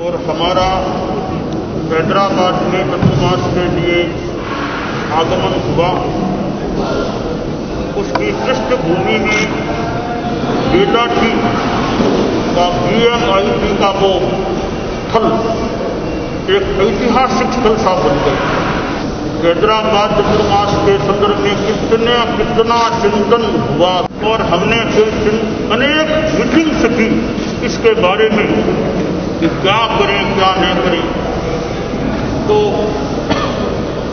और हमारा हैदराबाद में चतुर्मास के लिए आगमन हुआ। उसकी पृष्ठभूमि में बेलाटी का BMIT का वो स्थल एक ऐतिहासिक स्थल सा बन गया। हैदराबाद चतुर्मास के संदर्भ में कितना चिंतन हुआ और हमने फिर अनेक मीटिंग्स की इसके बारे में कि क्या करें क्या नहीं करें। तो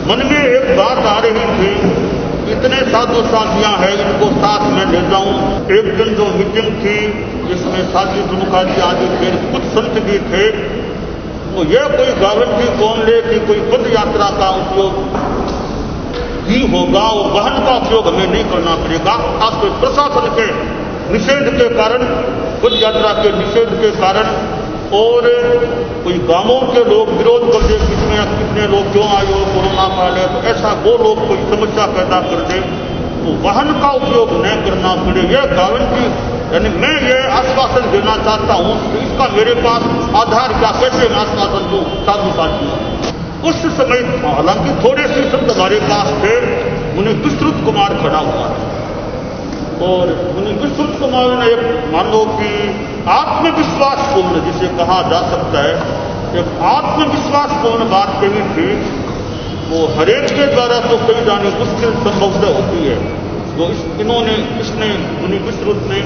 मन में एक बात आ रही थी, इतने साधु साथियां हैं, इनको साथ में ले जाऊं। एक दिन जो मीटिंग थी जिसमें साधु प्रमुखाजी आदि थे, कुछ संत भी थे, तो यह कोई गारंटी कौन ले कि कोई पद यात्रा का उपयोग ही होगा और वाहन का उपयोग हमें नहीं करना पड़ेगा। खासकर प्रशासन के निषेध के कारण, पद यात्रा के निषेध के कारण, और कोई गांवों के लोग विरोध कर दे, कितने लोग क्यों आए हो कोरोना काल है, तो ऐसा वो लोग कोई समस्या पैदा कर दे तो वाहन का उपयोग न करना पड़े, यह गारंटी यानी मैं ये आश्वासन देना चाहता हूं कि इसका मेरे पास आधार क्या, कैसे मैं आश्वासन दूं साधु साथियों। उस समय हालांकि थोड़े से शब्द हमारे पास थे, मुनि विस्तृत कुमार खड़ा हुआ और मुनि विस्तृत कुमार ने एक मानो कि आत्मविश्वासपूर्ण जिसे कहा जा सकता है, एक आत्मविश्वासपूर्ण बात कही थी। वो हरेक के द्वारा तो कई जानी मुश्किल संभवतः होती है। जो इसने मुनि विस्तृत ने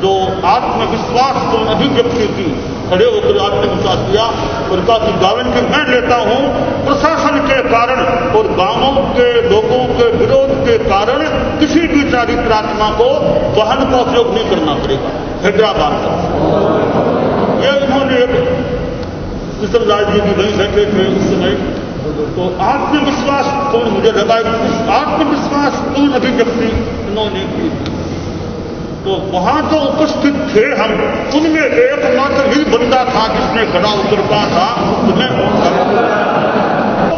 जो आत्मविश्वासपूर्ण अभिव्यक्ति की, खड़े होकर आत्मविश्वास दिया और कहा कि गारंटी मैं लेता हूं प्रशासन के कारण और गांवों के लोगों के विरोध के कारण किसी भी चारित्रात्मा को वाहन का उपयोग नहीं करना पड़ेगा हैदराबाद का। यह इन्होंने कृष्णराज जी भी वहीं बैठे थे उस समय। तो आत्मविश्वासपूर्ण मुझे लगा, आत्मविश्वासपूर्ण अभिव्यक्ति इन्होंने की। तो वहां जो उपस्थित थे हम, उनमें एकमात्र ही बंदा था जिसने खड़ा होकर कहा था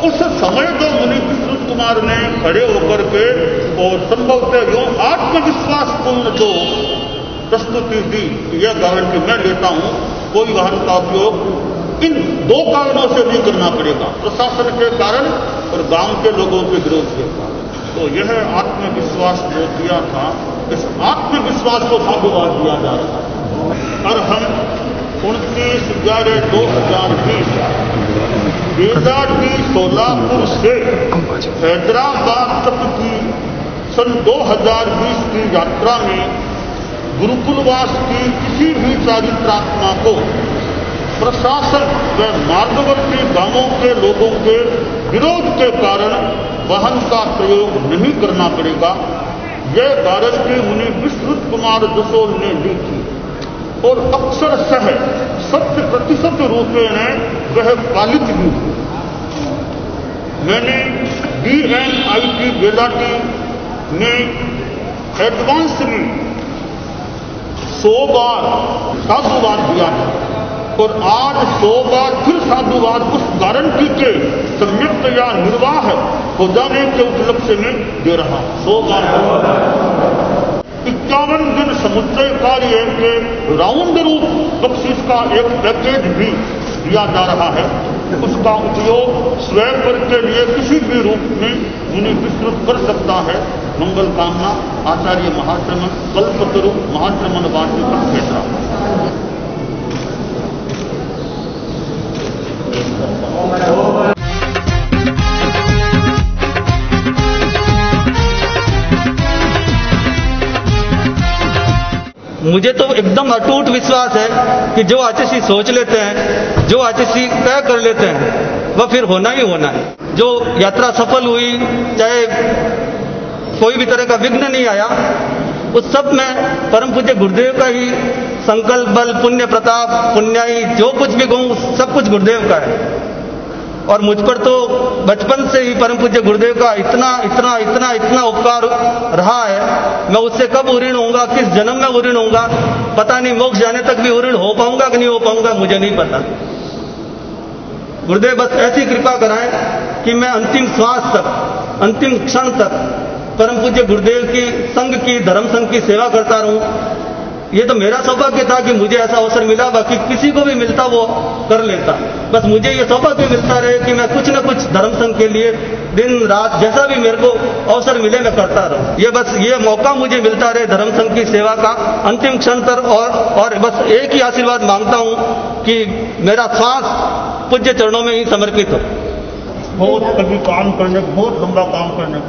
उस समय जो मुनि विस्तृत कुमार ने खड़े होकर के और संभवतः जो आत्मविश्वासपूर्ण जो प्रस्तुति दी, यह गारंटी मैं लेता हूं कोई वाहन का उपयोग इन दो कारणों से नहीं करना पड़ेगा, प्रशासन के कारण और गांव के लोगों के विरोध के कारण। तो यह आत्मविश्वास जो दिया था, इस आत्मविश्वास को साधुवाद दिया जा रहा है। और हम 29/11/2020 बेलाटी सोलापुर से हैदराबाद तक की सन 2020 की यात्रा में गुरुकुलवास की किसी भी चारित्रात्मा को प्रशासन व मार्गवर्ती गांवों के लोगों के विरोध के कारण वाहन का प्रयोग नहीं करना पड़ेगा, यह गारंटी मुनि विस्तृत कुमार जसोल ने ली थी और अक्षरशः 100% रूपेण वह पालित भी हुई। मैंने BMIT बेलाटी में एडवांस में 100 बार साधुवाद दिया था और आज 100 बार फिर साधुवाद उस गारंटी के संयुक्त या निर्वाह हो जाने के उपलक्ष्य में दे रहा। 100 बार 51 दिन समुच्चय कार्य के राउंड रूप बख्शीश का एक पैकेज भी दिया जा रहा है। उसका उपयोग स्वयं के लिए किसी भी रूप में मुनि विस्तृत कर सकता है। मंगल कामना आचार्य महाश्रमण कल्पतरु महाश्रमण वार्षिक क्षेत्र। मुझे तो एकदम अटूट विश्वास है कि जो आचार्य सोच लेते हैं, जो आचार्य तय कर लेते हैं, वह फिर होना ही होना है। जो यात्रा सफल हुई, चाहे कोई भी तरह का विघ्न नहीं आया, उस सब में परम पूज्य गुरुदेव का ही संकल्प बल, पुण्य प्रताप, पुण्याई, जो कुछ भी कहूं सब कुछ गुरुदेव का है। और मुझ पर तो बचपन से ही परम पूज्य गुरुदेव का इतना उपकार रहा है। मैं उससे कब ऋण होऊंगा, किस जन्म में ऋण होऊंगा पता नहीं, मोक्ष जाने तक भी ऋण हो पाऊंगा कि नहीं हो पाऊंगा मुझे नहीं पता। गुरुदेव बस ऐसी कृपा कराएं कि मैं अंतिम श्वास तक, अंतिम क्षण तक परम पूज्य गुरुदेव की संघ की, धर्म संघ की सेवा करता रहूं ये तो मेरा सौभाग्य था कि मुझे ऐसा अवसर मिला, बाकी किसी को भी मिलता वो कर लेता। बस मुझे ये सौभाग्य मिलता रहे कि मैं कुछ न कुछ धर्म संघ के लिए दिन रात जैसा भी मेरे को अवसर मिले मैं करता रहूं। ये बस ये मौका मुझे मिलता रहे धर्म संघ की सेवा का अंतिम क्षण तक। और बस एक ही आशीर्वाद मांगता हूं कि मेरा श्वास पूज्य चरणों में ही समर्पित हो। बहुत कभी काम करने, बहुत लंबा काम करने